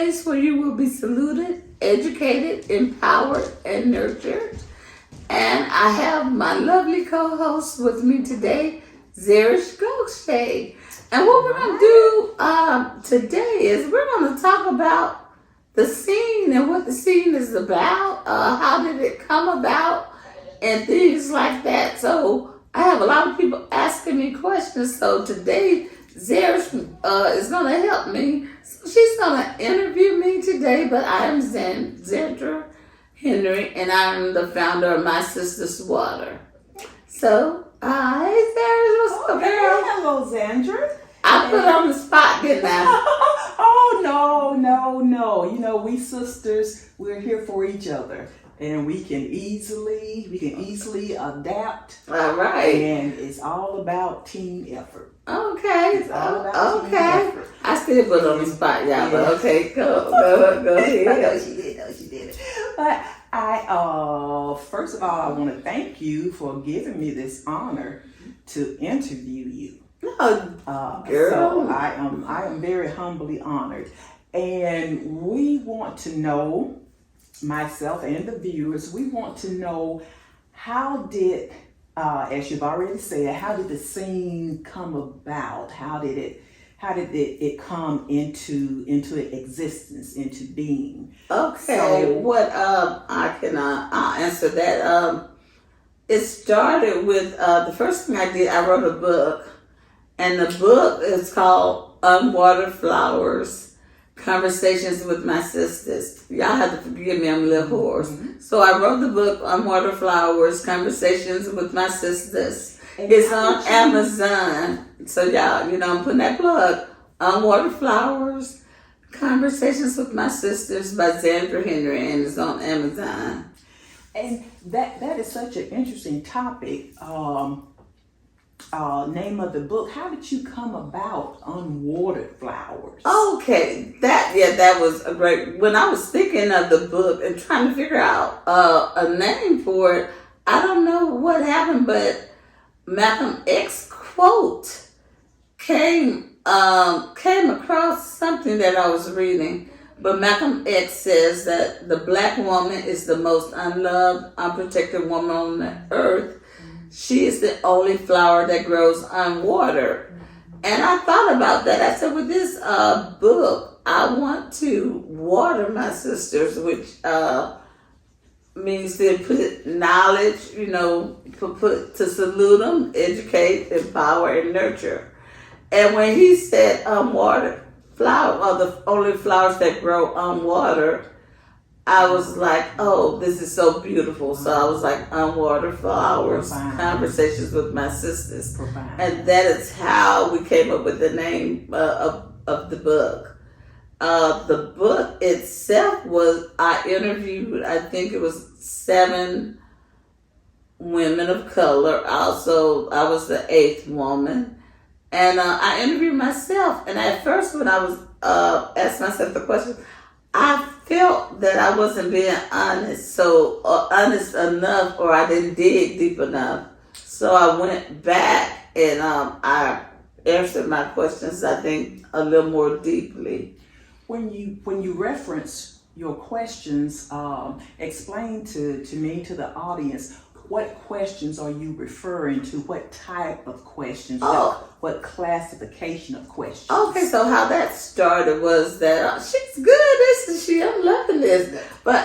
place where you will be saluted, educated, empowered, and nurtured. And I have my lovely co-host with me today, Zeresh Gokshade. And what we're going to do today is we're going to talk about the SEEN and what the SEEN is about, how did it come about, and things like that. So I have a lot of people asking me questions. So today, Zeresh is going to help me. So she's going to interview me today, but I am Zandra Henry, and I'm the founder of My Sister's Water. So, hey Zeresh, what's up, girl? Hello, Zandra. I put on the spot, didn't I? Oh, no. You know, we sisters, we're here for each other. And we can easily adapt. All right. And it's all about team effort. Okay. It's all about team effort. I still put on the spot, y'all, but okay, go ahead. No, she did. But first of all, I want to thank you for giving me this honor to interview you. Oh, girl. So I am very humbly honored. And we want to know, myself and the viewers, we want to know how did, as you've already said, how did the SEEN come about? How did it come into existence, into being? Okay, So, I'll answer that. It started with the first thing I did. I wrote a book, and the book is called Unwatered Flowers: Conversations with My Sisters. Y'all have to forgive me, I'm a little hoarse. Mm-hmm. So I wrote the book Unwatered Flowers: Conversations with My Sisters. It's on Amazon. So y'all, I'm putting that plug. Unwatered Flowers: Conversations with My Sisters by Zandra Henry, and it's on Amazon. And that is such an interesting topic. Name of the book. How did you come about Unwatered Flowers? Okay, that was a great. When I was thinking of the book and trying to figure out a name for it, I don't know what happened, but Malcolm X quote came across something that I was reading. But Malcolm X says that the black woman is the most unloved, unprotected woman on the earth. She is the only flower that grows unwatered. And I thought about that. I said, with this book, I want to water my sisters, which means to put knowledge, put to salute them, educate, empower, and nurture. And when he said unwatered flower, or the only flowers that grow unwatered, I was like, oh, this is so beautiful. So I was like, Unwatered Flowers, Conversations with My Sisters. And that is how we came up with the name of the book. The book itself I interviewed, I think it was 7 women of color. Also, I was the 8th woman. And I interviewed myself. And at first, when I was asked myself the question, I felt that I wasn't being honest, honest enough, or I didn't dig deep enough. So I went back and I answered my questions, I think, a little more deeply. When you reference your questions, explain to me, to the audience, what questions are you referring to? What type of questions? What classification of questions? Okay, so how that started was that she's good, isn't she? I'm loving this. But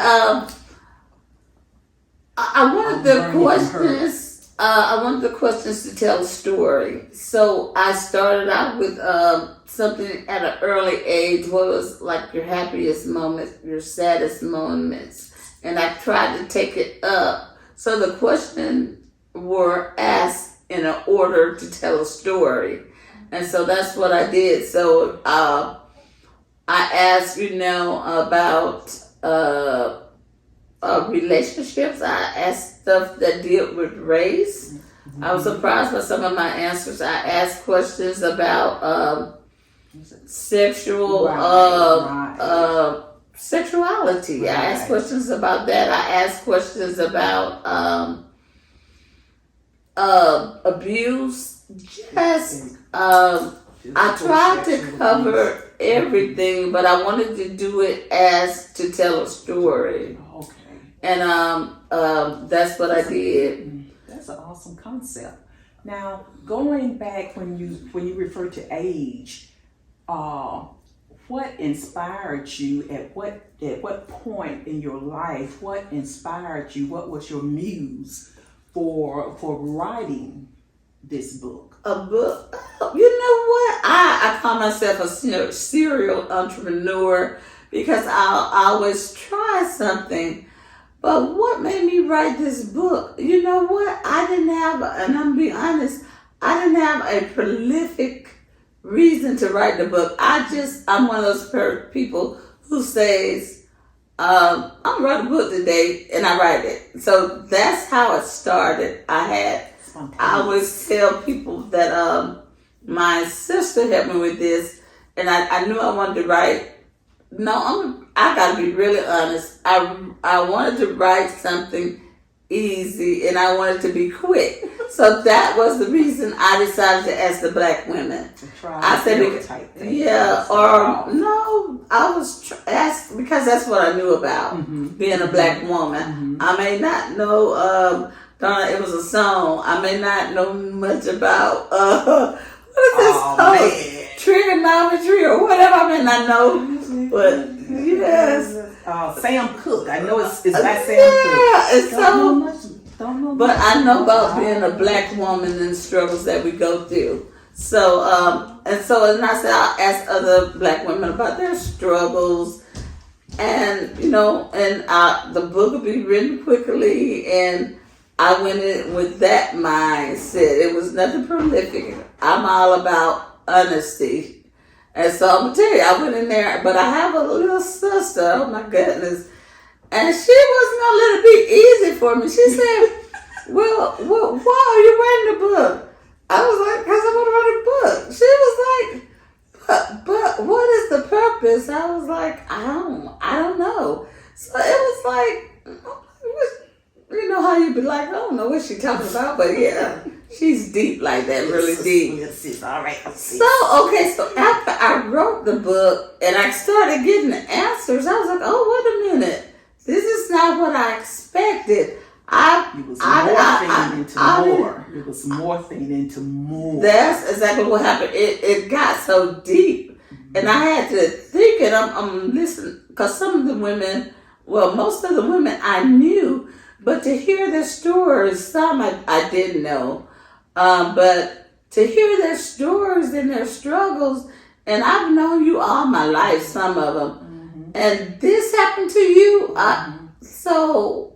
I wanted the questions. I wanted the questions to tell a story. So I started out with something at an early age. What was like your happiest moments, your saddest moments, and I tried to take it up. So the questions were asked in an order to tell a story. And so that's what I did. So I asked, about relationships. I asked stuff that dealt with race. Mm-hmm. I was surprised by some of my answers. I asked questions about sexual sexuality. Right. I asked questions about that. I asked questions about abuse, just I tried to cover everything, but I wanted to do it as to tell a story. Okay. And that's what I did. That's an awesome concept. Now, going back when you refer to age, what inspired you at what point in your life? What inspired you? What was your muse for writing this book? A book. You know what? I call myself a serial entrepreneur because I always try something. But what made me write this book? You know what? I didn't have, and I'm being honest, I didn't have a prolific reason to write the book. I'm one of those people who says, I'm gonna write a book today, and I write it. So that's how it started. I always tell people that my sister helped me with this, and I knew I wanted to write. No, I gotta be really honest. I wanted to write something easy, and I wanted to be quick. So that was the reason I decided to ask the black women. I said, I was asked because that's what I knew about being a black woman. I may not know. It was a song. I may not know much about what is this called? Trigonometry or whatever. I may not know, but yes. Sam Cooke. I know it's by Sam Cooke. Don't know much. But I know about being a black woman and the struggles that we go through. So and I said I'll ask other black women about their struggles, and the book will be written quickly, and I went in with that mindset. It was nothing prolific. I'm all about honesty. And so I'm going to tell you, I went in there, but I have a little sister, oh my goodness, and she wasn't going to let it be easy for me. She said, well, why are you writing a book? I was like, because I want to write a book. She was like, but what is the purpose? I was like, I don't know. So it was like, you know how you be like, I don't know what she's talking about, but yeah, she's deep like that, really deep. All right. So after I wrote the book and I started getting the answers, I was like, oh, wait a minute. This is not what I expected. It was morphing into more. That's exactly what happened. It got so deep, and I had to think, and I'm listening, because some of the women, most of the women I knew, but to hear their stories, some I didn't know, but to hear their stories and their struggles, and I've known you all my life, some of them, and this happened to you, so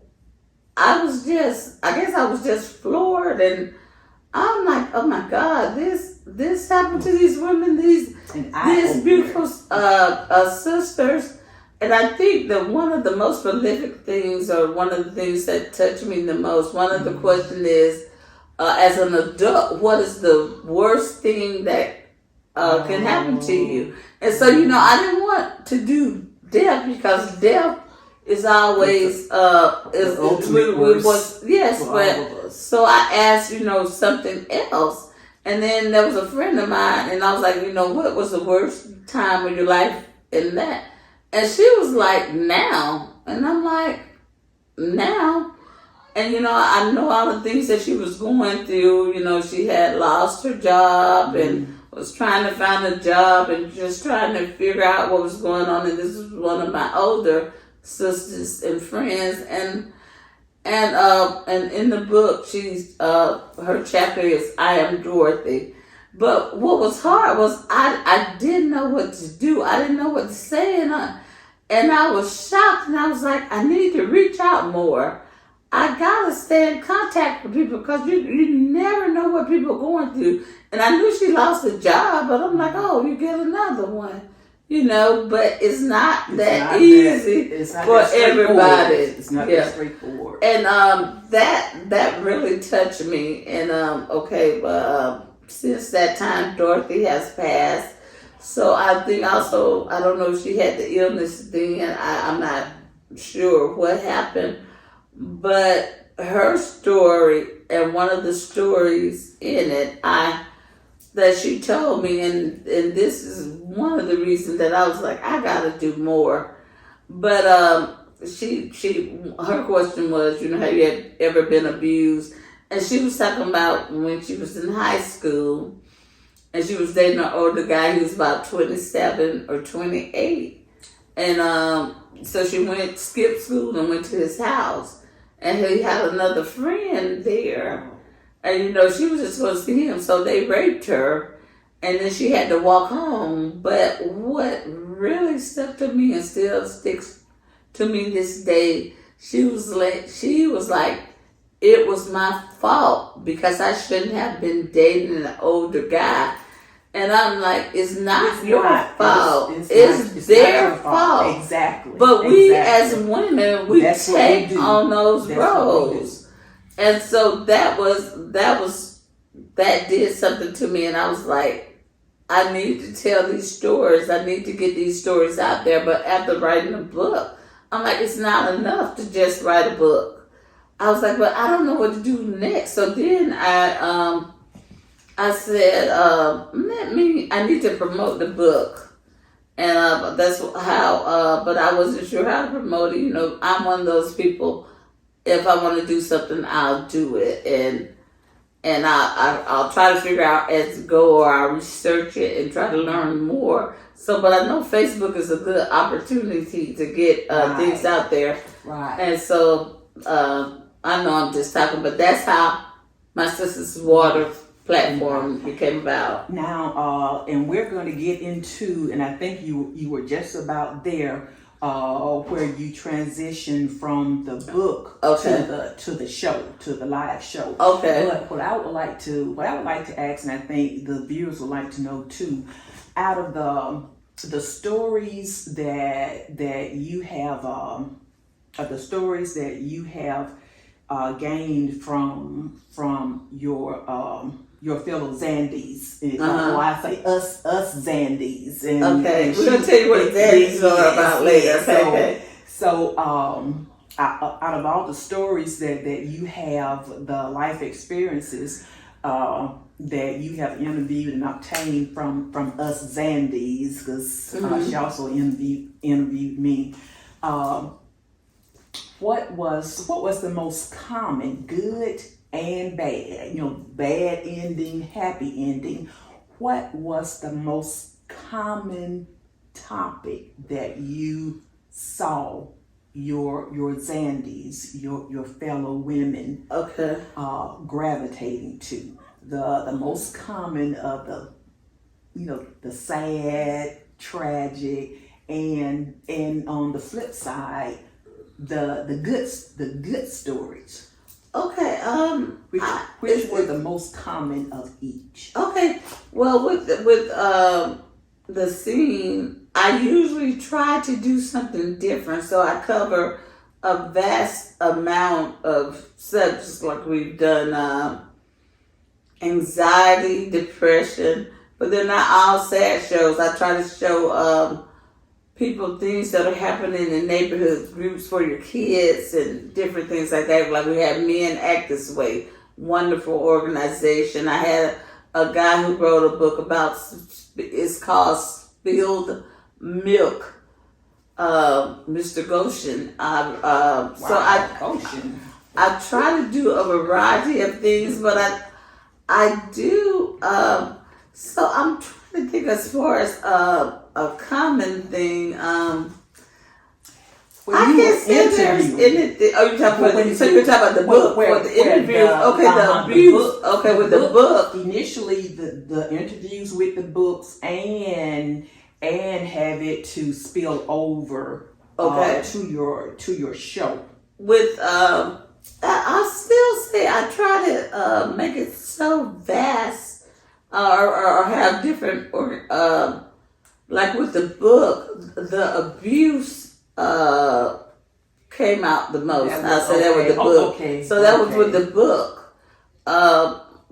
I guess I was just floored, and I'm like, oh my God, this happened to these women, these beautiful sisters. And I think that one of the most prolific things, or one of the things that touched me the most, one of the questions is, as an adult, what is the worst thing that can happen to you? And so, I didn't want to do death, because death is always so I asked, something else. And then there was a friend of mine, and I was like, what was the worst time of your life in that? And she was like, now. And I'm like, now? And, I know all the things that she was going through. She had lost her job and was trying to find a job and just trying to figure out what was going on. And this was one of my older sisters and friends. And in the book, she's her chapter is I Am Dorothy. But what was hard was I didn't know what to do. I didn't know what to say, and I was shocked, and I was like, I need to reach out more. I gotta stay in contact with people, because you never know what people are going through. And I knew she lost a job, but I'm like, oh, you get another one. But it's not that easy for everybody. It's not that straightforward. And that really touched me. And since that time, Dorothy has passed. So I think also, I don't know if she had the illness then. I'm not sure what happened. But her story, and one of the stories in it, I that she told me, and this is one of the reasons that I was like, I gotta do more. But her question was, have you ever been abused? And she was talking about when she was in high school, and she was dating an older guy. He was about 27 or 28, and so she skipped school and went to his house, and he had another friend there. And she was just going to see him, so they raped her, and then she had to walk home. But what really stuck to me and still sticks to me this day, she was like, it was my fault because I shouldn't have been dating an older guy. And I'm like, it's not your fault. It's their fault. Exactly. But we as women, we take on those roles. And so that did something to me, and I was like, I need to tell these stories. I need to get these stories out there. But after writing a book, I'm like, it's not enough to just write a book. I was like, but I don't know what to do next. So then I said, I need to promote the book. And that's how, but I wasn't sure how to promote it. I'm one of those people, if I want to do something, I'll do it. And I'll try to figure out as I go, or I'll research it and try to learn more. So, but I know Facebook is a good opportunity to get things out there. Right. And so, I know I'm just talking, but that's how my Sister's Water platform became about. Now, and we're going to get into, and I think you were just about there, where you transition from the book to the show, to the live show. Okay. But what I would like to ask, and I think the viewers would like to know too, out of the stories that you have, gained from your fellow Zandies. I say us Zandies. And we're going to tell you what Zandies are about later. So out of all the stories that you have, the life experiences that you have interviewed and obtained from us Zandies, because she also interviewed me. What was the most common, good and bad, bad ending, happy ending? What was the most common topic that you saw your Zandies, your fellow women, gravitating to? The most common of the sad, tragic, and on the flip side, the good stories. Okay. Which were the most common of each? Okay. Well, with the SEEN, I usually try to do something different, so I cover a vast amount of subjects. Like we've done anxiety, depression, but they're not all sad shows. I try to show people things that are happening in neighborhood groups for your kids and different things like that. Like we have Men Act This Way, wonderful organization. I had a guy who wrote a book about, it's called Spilled Milk, Mr. Goshen. Goshen. I try to do a variety of things, but I do, so I'm trying to think as far as a common thing. I can't say there's anything. Oh, you're talking about the book for the interviews. The abuse. With the book. Initially, the interviews with the books and have it to spill over to your show. With I still say I try to make it so vast, or have different like with the book, the abuse came out the most. I say that with the book. So that was with the book.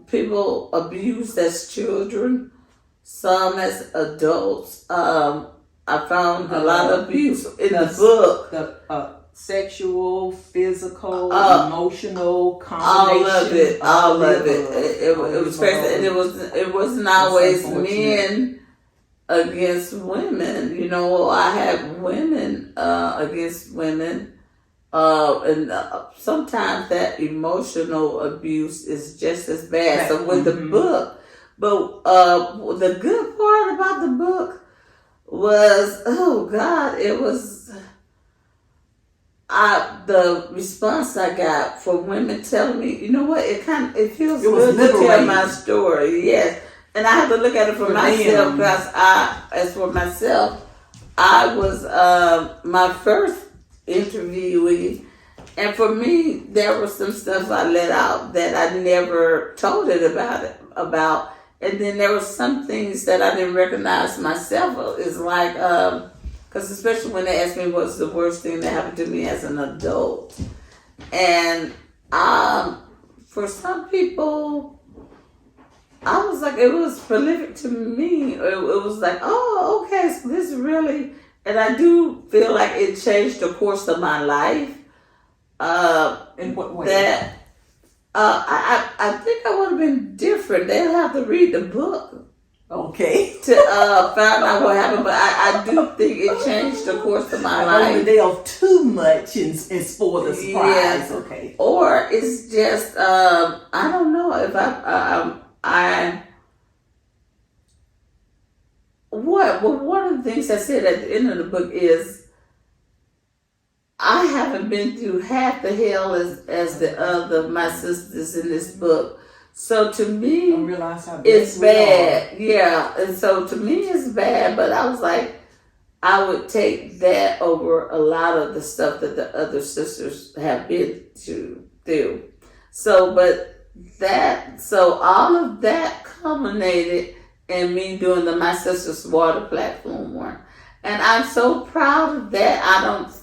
People abused as children, some as adults. I found a lot of abuse in the book. sexual, physical, emotional All combination. of it. It was crazy, and it wasn't always men against women. You know, I had women against women, and sometimes that emotional abuse is just as bad. So with the book, but the good part about the book was, oh God, it was the response I got from women telling me, you know what, it feels good to tell my story. Yes. And I have to look at it for myself, because as for myself, I was my first interviewee, and for me, there was some stuff I let out that I never told it about, and then there were some things that I didn't recognize myself. It's like, because especially when they asked me what's the worst thing that happened to me as an adult, and for some people, I was like, it was prolific to me. It was like, oh, okay, so this really, and I do feel like it changed the course of my life. In what way? That I think I would have been different. They'll have to read the book, okay, to find out what happened. But I do think it changed the course of my life. I don't delve too much and spoil the surprise. Yes. Okay. Or it's just I don't know if one of the things I said at the end of the book is I haven't been through half the hell as the other my sisters in this book. So to me, it's bad. Yeah, and so to me it's bad. But I was like, I would take that over a lot of the stuff that the other sisters have been through. So all of that culminated in me doing the My Sister's Water platform one. And I'm so proud of that.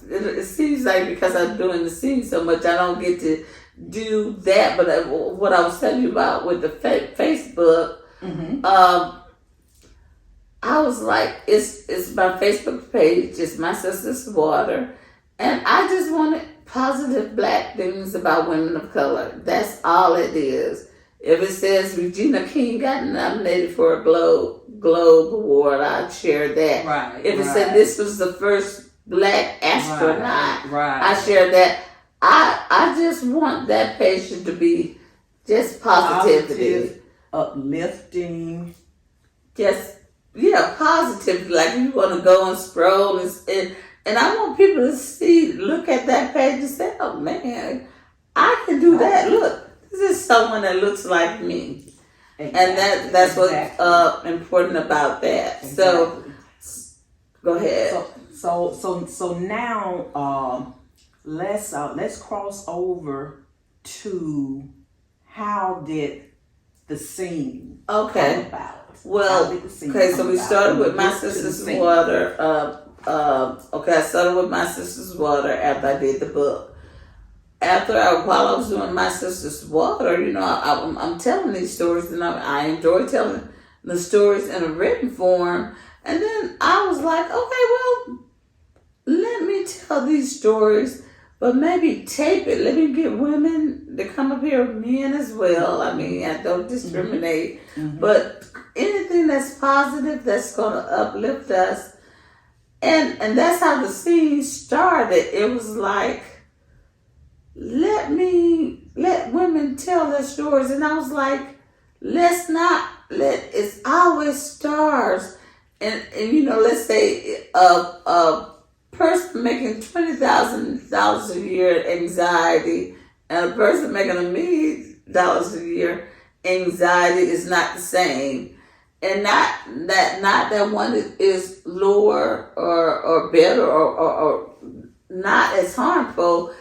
It seems like because I'm doing the SEEN so much, I don't get to do that. But what I was telling you about with the Facebook, I was like, it's my Facebook page, it's My Sister's Water. And I just wanted positive Black things about women of color. That's all it is. If it says Regina King got nominated for a Globe Award, I'd share that. Right. If it said this was the first Black astronaut, I share that. I just want that page to be just positivity. Uplifting. Just, positive. Like you want to go and scroll and I want people to look at that page and say, oh man, I can do that. Look. This is someone that looks like me. Exactly. And that's what's important about that. Exactly. So, go ahead. So now, let's cross over to how did the SEEN come about? Well, okay, so we started with My Sister's Water. I started with My Sister's Water after I did the book. While I was doing My Sister's Water, I'm telling these stories, and I enjoy telling the stories in a written form. And then I was like, okay, well, let me tell these stories, but maybe tape it. Let me get women to come up here, men as well. I mean, I don't discriminate, but anything that's positive, that's going to uplift us. And that's how the SEEN started. It was like, let women tell their stories. And I was like, it's always stars. And let's say a person making $20,000 a year anxiety and a person making $1 million a year anxiety is not the same. And not that one is lower or better or not as harmful.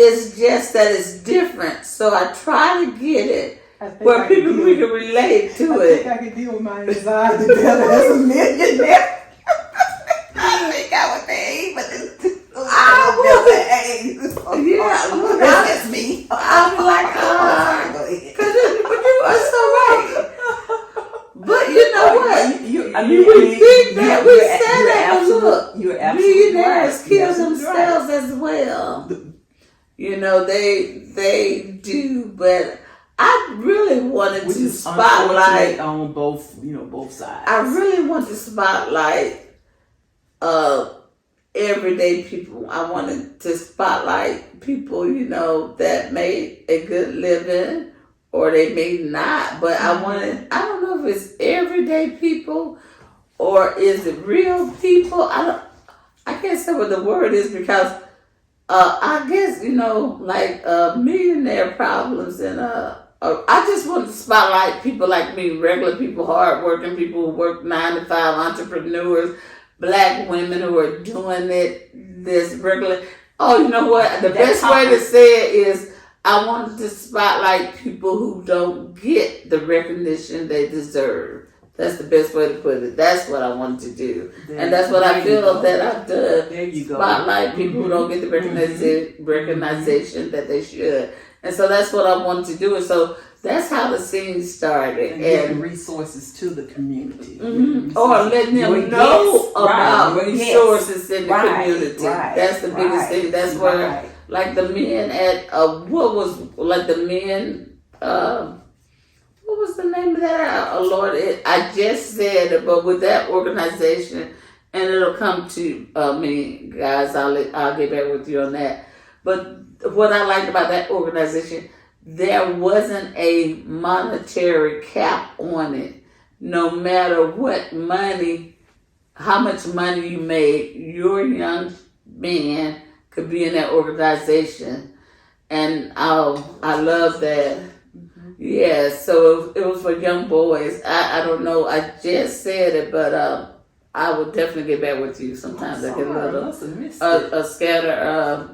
It's just that it's different. So I try to get it where people can relate to it. I think I can deal with my anxiety better as a millionaire. I think I would be, but I would. Yeah, that's me. I'll be like, but you are so right. But you know what? We think that we said that, but look, millionaires kill themselves as well. They do, but I really wanted Which to is spotlight unfortunate on both sides. I really want to spotlight uh everyday people. I wanted to spotlight people, that made a good living or they may not, but I don't know if it's everyday people or is it real people. I can't say what the word is because I guess, like millionaire problems and I just want to spotlight people like me, regular people, hardworking people who work 9 to 5, entrepreneurs, black women who are doing this regular. Oh, you know what? The best way to say it is I wanted to spotlight people who don't get the recognition they deserve. That's the best way to put it. That's what I wanted to do. And that's what I feel that I've done. There you go. Spotlight people who don't get the recognition that they should. And so that's what I wanted to do. And so that's how the SEEN started. And giving resources to the community. Or letting them know about resources in the community. That's the biggest thing. That's where, like the men at, what was the name of that? Lord, I just said it, but with that organization, and it'll come to me, guys, I'll get back with you on that. But what I liked about that organization, there wasn't a monetary cap on it. No matter how much money you made, your young man could be in that organization. And I love that. Yeah, so it was for young boys. I don't know. I just said it, but I will definitely get back with you. Sometimes I get a little scatter.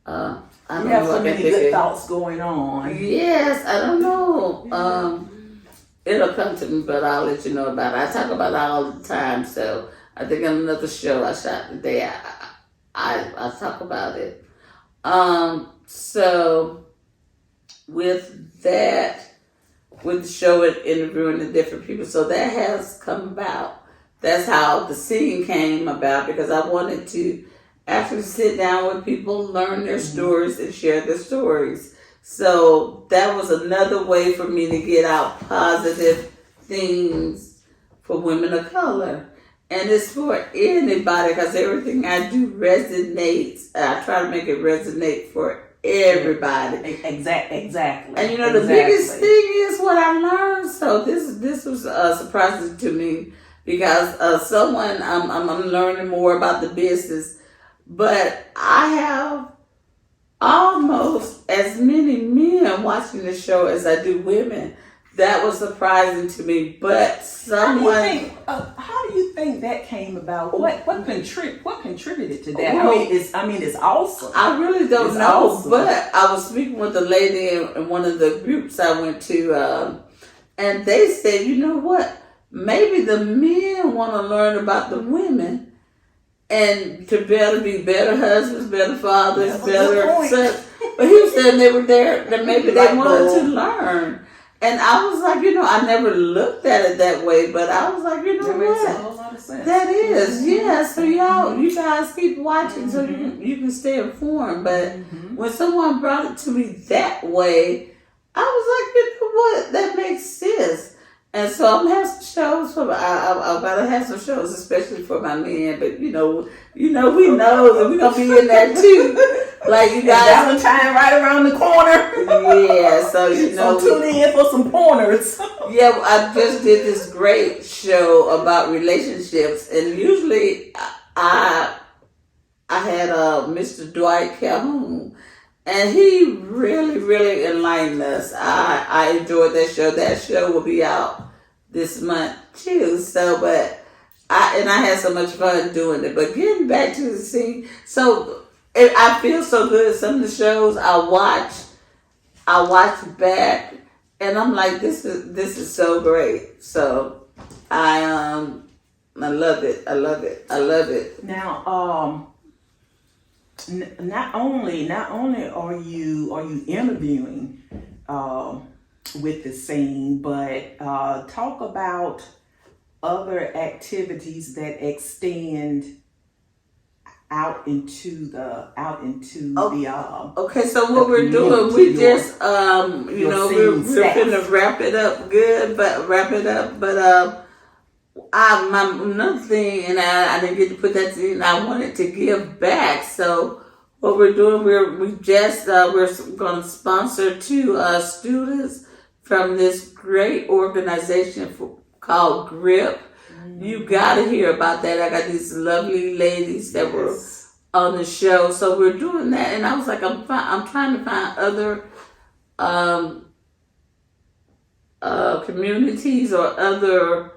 I don't know. So many good thoughts going on. Yes, I don't know. It'll come to me, but I'll let you know about it. I talk about it all the time. So I think in another show I shot today, I talk about it. So with that, with the show and interviewing the different people, so that has come about. That's how the SEEN came about, because I wanted to actually sit down with people, learn their stories, and share their stories. So that was another way for me to get out positive things for women of color. And it's for anybody, because everything I do resonates. I try to make it resonate for everybody. Exactly. And the biggest thing is what I learned. So this was surprising to me, because I'm learning more about the business, but I have almost as many men watching the show as I do women. That was surprising to me, but how do you think that came about? What contributed to that? It's awesome. I really don't know, awesome. But I was speaking with a lady in one of the groups I went to, and they said, you know what? Maybe the men want to learn about the women, and to be better husbands, better fathers, better sons. But he said they were there, that maybe they wanted to learn. And I was like, I never looked at it that way, but I was like, that makes a whole lot of sense. That is, yeah. So you guys keep watching so you can stay informed. But when someone brought it to me that way, I was like, you know what? That makes sense. And so I'm gonna have some shows I've gotta have some shows, especially for my men. But we know that we're gonna be in there too. Like you guys, Valentine right around the corner. Yeah, so so tune in for some pointers. Yeah, I just did this great show about relationships, and usually I had Mr. Dwight Calhoun. And he really, really enlightened us. I enjoyed that show. That show will be out this month too. So, but I had so much fun doing it. But getting back to the SEEN, so I feel so good. Some of the shows I watch back, and I'm like, this is so great. So I love it. I love it. Now, Not only are you interviewing with the SEEN, but talk about other activities that extend out into the Okay, so what the we're doing, we community, just your we're SEEN staff. gonna wrap it up good, but another thing, and I didn't get to put that in. I wanted to give back, so what we're doing, we're going to sponsor two students from this great organization called GRIP. You got to hear about that. I got these lovely ladies that were on the show, so we're doing that. And I was like, I'm trying to find other communities or other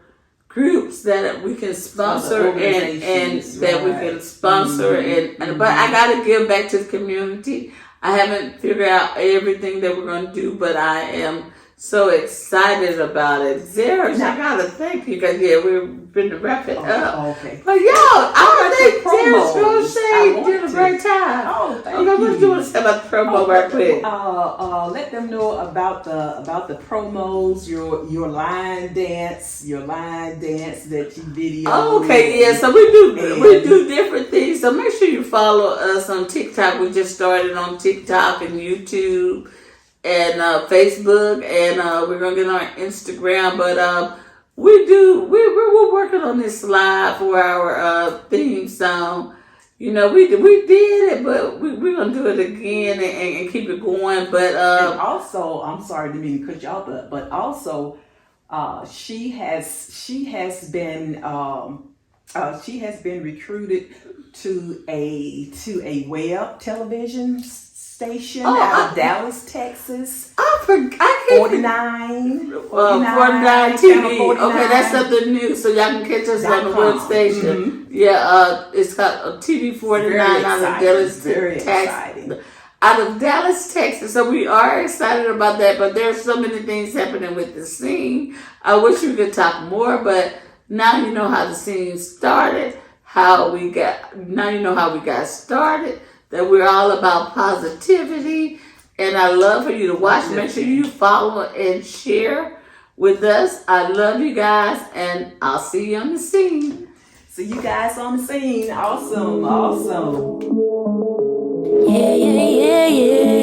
groups that we can sponsor and that we can sponsor and but I gotta give back to the community. I haven't figured out everything that we're gonna do, but I am so excited about it. Zeresh, I gotta thank you because we're gonna wrap it up. Okay. But y'all, I think Zeresh Crochet did a great time. Oh, thank okay, you. what do you want to say about the promo right quick? Let them know about the promos, your line dance that you video. Oh, okay, yeah. So we do different things. So make sure you follow us on TikTok. We just started on TikTok and YouTube and Facebook, and we're gonna get on Instagram. But we're working on this slide for our theme song. You know, we did it, but we're gonna do it again and keep it going. But and also, I'm sorry to mean to cut y'all, but also, she has been recruited to a web television station out of Dallas, Texas. I forgot. 49 TV. 49. Okay, that's something new, so y'all can catch us on the web station. Mm-hmm. Yeah, it's called TV 49 out of Dallas, Texas. Out of Dallas, Texas. So we are excited about that, but there's so many things happening with the SEEN. I wish we could talk more, but now you know how the SEEN started, now you know how we got started, that we're all about positivity, and I love for you to watch. Make sure you follow and share with us. I love you guys, and I'll see you on the SEEN. See you guys on the SEEN. Awesome. Yeah, yeah, yeah, yeah.